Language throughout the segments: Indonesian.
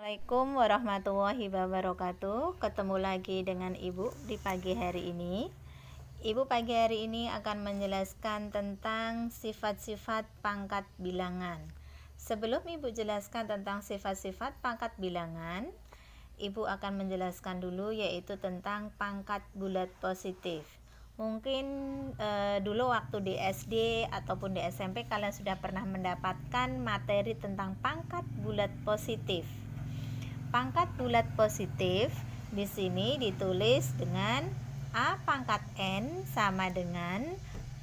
Assalamualaikum warahmatullahi wabarakatuh. Ketemu lagi dengan Ibu di pagi hari ini. Ibu pagi hari ini akan menjelaskan tentang sifat-sifat pangkat bilangan. Sebelum Ibu jelaskan tentang sifat-sifat pangkat bilangan, Ibu akan menjelaskan dulu yaitu tentang pangkat bulat positif. Mungkin dulu waktu di SD ataupun di SMP kalian sudah pernah mendapatkan materi tentang pangkat bulat positif. Pangkat bulat positif di sini ditulis dengan A pangkat N sama dengan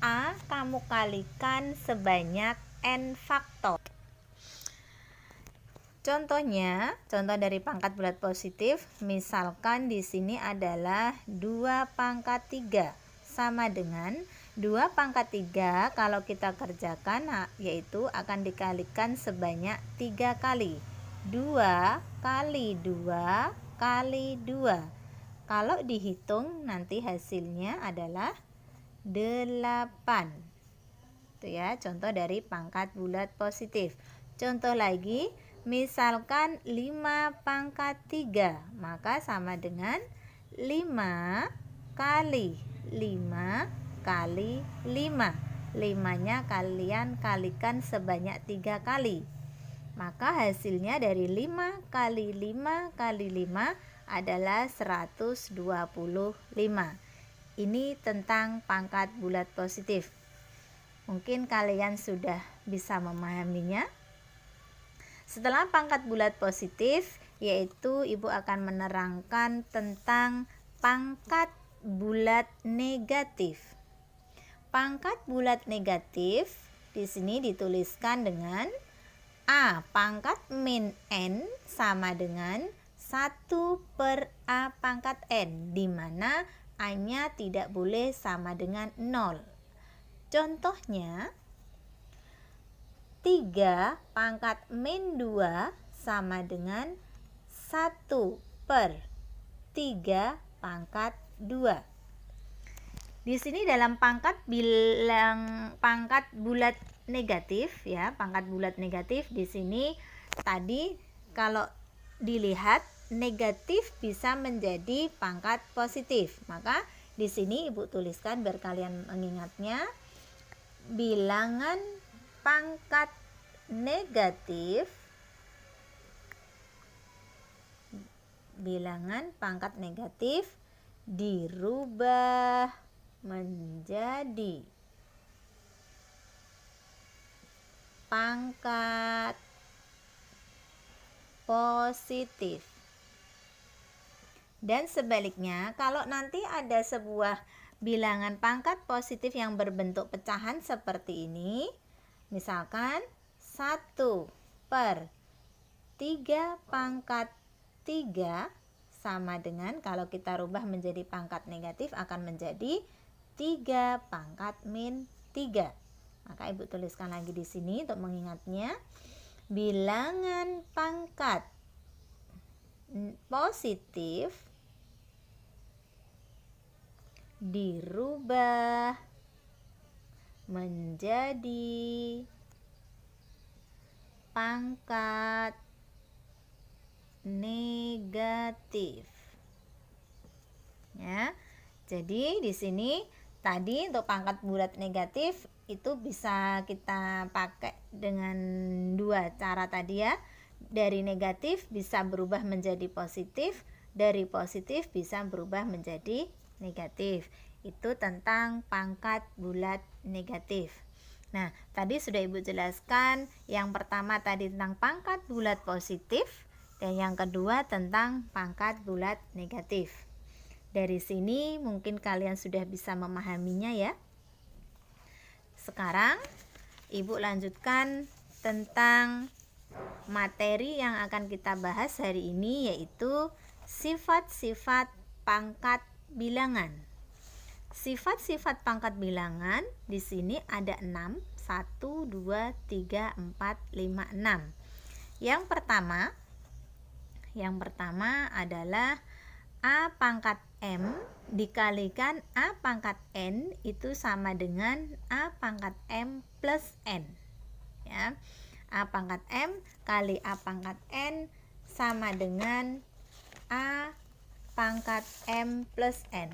A kamu kalikan sebanyak N faktor. Contohnya, contoh dari pangkat bulat positif, misalkan di sini adalah 2 pangkat 3 sama dengan 2 pangkat 3 kalau kita kerjakan yaitu akan dikalikan sebanyak 3 kali. 2 kali 2 kali 2. Kalau dihitung nanti hasilnya adalah 8. Itu ya, contoh dari pangkat bulat positif. Contoh lagi, misalkan 5 pangkat 3, maka sama dengan 5 kali 5 kali 5. 5-nya kalian kalikan sebanyak 3 kali. Maka hasilnya dari 5 kali 5 kali 5 adalah 125. Ini tentang pangkat bulat positif. Mungkin kalian sudah bisa memahaminya. Setelah pangkat bulat positif, yaitu Ibu akan menerangkan tentang pangkat bulat negatif. Pangkat bulat negatif di sini dituliskan dengan A pangkat min N sama dengan 1 per A pangkat N, di mana A-nya tidak boleh sama dengan 0. Contohnya, 3 pangkat min 2 sama dengan 1 per 3 pangkat 2. Di sini dalam pangkat bulat negatif ya, pangkat bulat negatif di sini tadi kalau dilihat negatif bisa menjadi pangkat positif. Maka di sini Ibu tuliskan biar kalian mengingatnya, bilangan pangkat negatif dirubah menjadi pangkat positif. Dan sebaliknya, kalau nanti ada sebuah bilangan pangkat positif yang berbentuk pecahan seperti ini, misalkan 1 per 3 pangkat 3 sama dengan, kalau kita rubah menjadi pangkat negatif akan menjadi 3 pangkat min 3. Maka Ibu tuliskan lagi di sini untuk mengingatnya, bilangan pangkat positif dirubah menjadi pangkat negatif. Ya. Jadi di sini tadi untuk pangkat bulat negatif itu bisa kita pakai dengan 2 cara tadi ya. Dari negatif bisa berubah menjadi positif, dari positif bisa berubah menjadi negatif. Itu tentang pangkat bulat negatif. Nah, tadi sudah Ibu jelaskan, yang pertama tadi tentang pangkat bulat positif dan yang kedua tentang pangkat bulat negatif. Dari sini mungkin kalian sudah bisa memahaminya ya. Sekarang Ibu lanjutkan tentang materi yang akan kita bahas hari ini, yaitu sifat-sifat pangkat bilangan. Sifat-sifat pangkat bilangan di sini ada 6. 1, 2, 3, 4, 5, 6. Yang pertama adalah A pangkat M dikalikan A pangkat N itu sama dengan A pangkat M plus N. Ya. A pangkat M kali A pangkat N sama dengan A pangkat M plus N.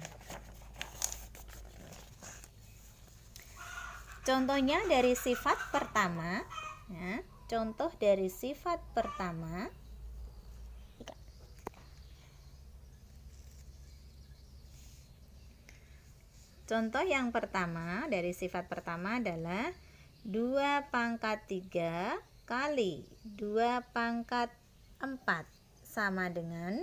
Contohnya dari sifat pertama, ya, contoh dari sifat pertama. Contoh yang pertama dari sifat pertama adalah 2 pangkat 3 kali 2 pangkat 4 sama dengan,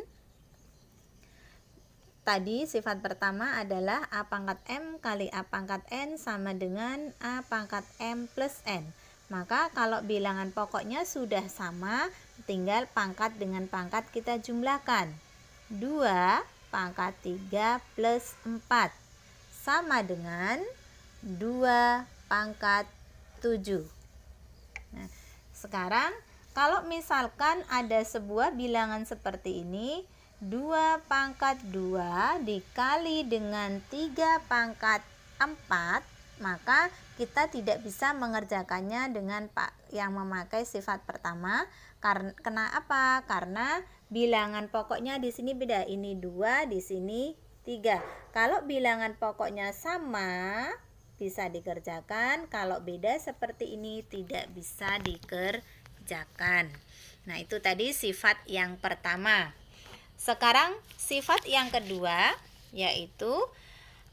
tadi sifat pertama adalah A pangkat M kali A pangkat N sama dengan A pangkat M plus N. Maka kalau bilangan pokoknya sudah sama, tinggal pangkat dengan pangkat kita jumlahkan. 2 pangkat 3 plus 4 sama dengan 2 pangkat 7. Nah, sekarang kalau misalkan ada sebuah bilangan seperti ini, 2 pangkat 2 dikali dengan 3 pangkat 4, maka kita tidak bisa mengerjakannya dengan yang memakai sifat pertama. Karena apa? Karena bilangan pokoknya di sini beda. Ini 2, di sini 3. Kalau bilangan pokoknya sama, bisa dikerjakan. Kalau beda seperti ini, tidak bisa dikerjakan. Nah, itu tadi sifat yang pertama. Sekarang sifat yang kedua, yaitu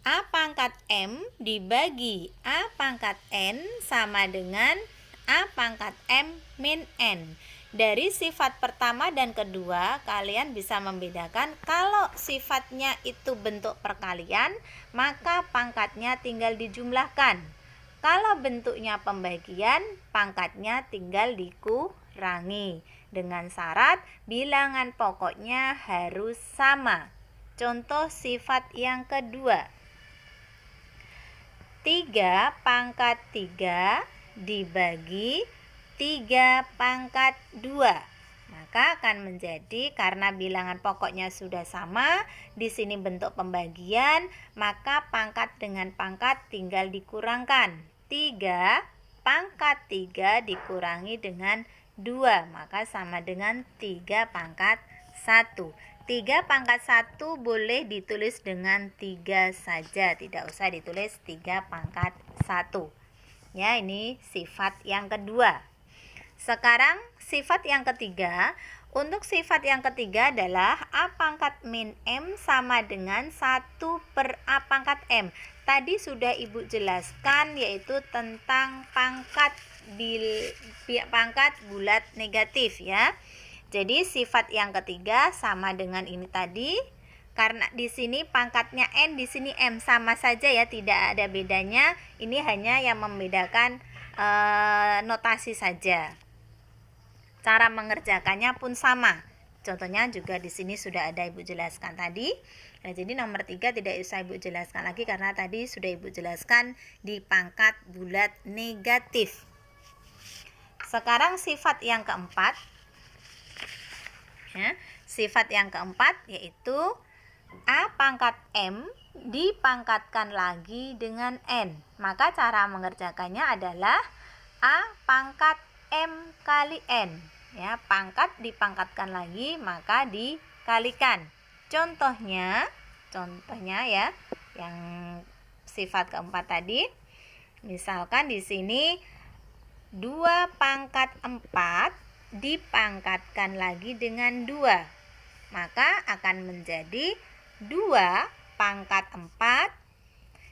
A pangkat M dibagi A pangkat N sama dengan A pangkat M min N. Dari sifat pertama dan kedua, kalian bisa membedakan. Kalau sifatnya itu bentuk perkalian, maka pangkatnya tinggal dijumlahkan. Kalau bentuknya pembagian, pangkatnya tinggal dikurangi. Dengan syarat bilangan pokoknya harus sama. Contoh sifat yang kedua. 3 pangkat 3 dibagi 3 pangkat 2, maka akan menjadi, karena bilangan pokoknya sudah sama, di sini bentuk pembagian, maka pangkat dengan pangkat tinggal dikurangkan. 3 pangkat 3 dikurangi dengan 2, maka sama dengan 3 pangkat 1. 3 pangkat 1 boleh ditulis dengan 3 saja, tidak usah ditulis 3 pangkat 1. Ya, ini sifat yang kedua. Sekarang sifat yang ketiga. Untuk sifat yang ketiga adalah A pangkat min M sama dengan 1 per A pangkat M. Tadi sudah Ibu jelaskan, yaitu tentang pangkat bulat negatif, ya. Jadi sifat yang ketiga sama dengan ini tadi. Karena di sini pangkatnya N, di sini M, sama saja ya, tidak ada bedanya. Ini hanya yang membedakan notasi saja. Cara mengerjakannya pun sama. Contohnya juga di sini sudah ada Ibu jelaskan tadi. Nah, jadi nomor 3 tidak usah Ibu jelaskan lagi karena tadi sudah Ibu jelaskan di pangkat bulat negatif. Sekarang sifat yang keempat. Ya, sifat yang keempat yaitu A pangkat M dipangkatkan lagi dengan N. Maka cara mengerjakannya adalah A pangkat M kali N. Ya, pangkat dipangkatkan lagi maka dikalikan. Contohnya ya, yang sifat keempat tadi. Misalkan di sini 2 pangkat 4 dipangkatkan lagi dengan 2. Maka akan menjadi 2 pangkat 4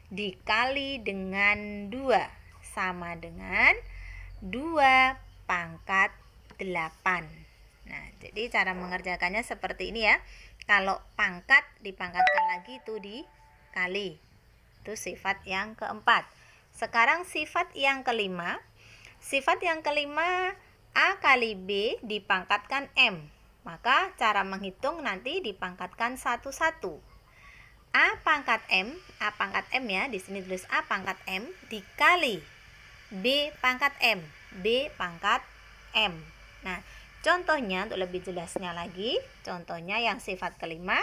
dikali dengan 2 sama dengan 2 pangkat 8. Nah, jadi cara mengerjakannya seperti ini ya. Kalau pangkat dipangkatkan lagi itu dikali. Itu sifat yang keempat. Sekarang sifat yang kelima. Sifat yang kelima, A kali B dipangkatkan M. Maka cara menghitung nanti dipangkatkan satu-satu. A pangkat M ya, di sini tulis A pangkat M dikali B pangkat M, B pangkat M. Nah, contohnya untuk lebih jelasnya lagi, contohnya yang sifat kelima,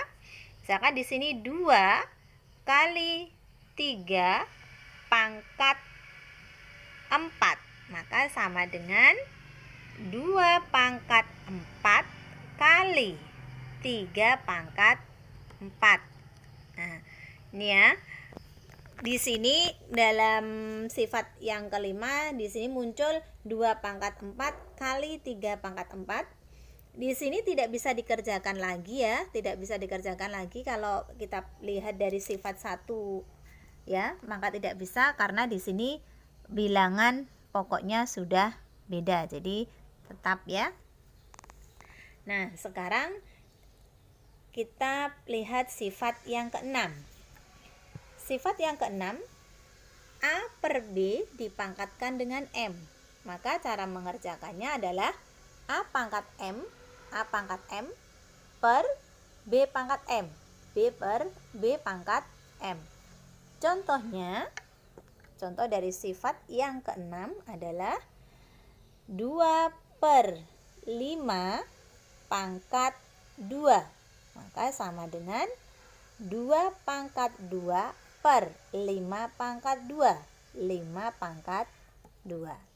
misalkan di sini 2 kali 3 pangkat 4, maka sama dengan 2 pangkat 4 kali 3 pangkat 4. Nah, ini ya. Di sini dalam sifat yang kelima, di sini muncul 2 pangkat 4 kali 3 pangkat 4. Di sini tidak bisa dikerjakan lagi ya, tidak bisa dikerjakan lagi kalau kita lihat dari sifat 1 ya, maka tidak bisa karena di sini bilangan pokoknya sudah beda. Jadi tetap ya. Nah, sekarang kita lihat sifat yang keenam. Sifat yang keenam, A per B dipangkatkan dengan M. Maka cara mengerjakannya adalah A pangkat M per B pangkat M. B per B pangkat M. Contohnya, contoh dari sifat yang keenam adalah 2 per 5 pangkat 2. Maka sama dengan 2 pangkat 2 per 5 pangkat 2. 5 pangkat 2.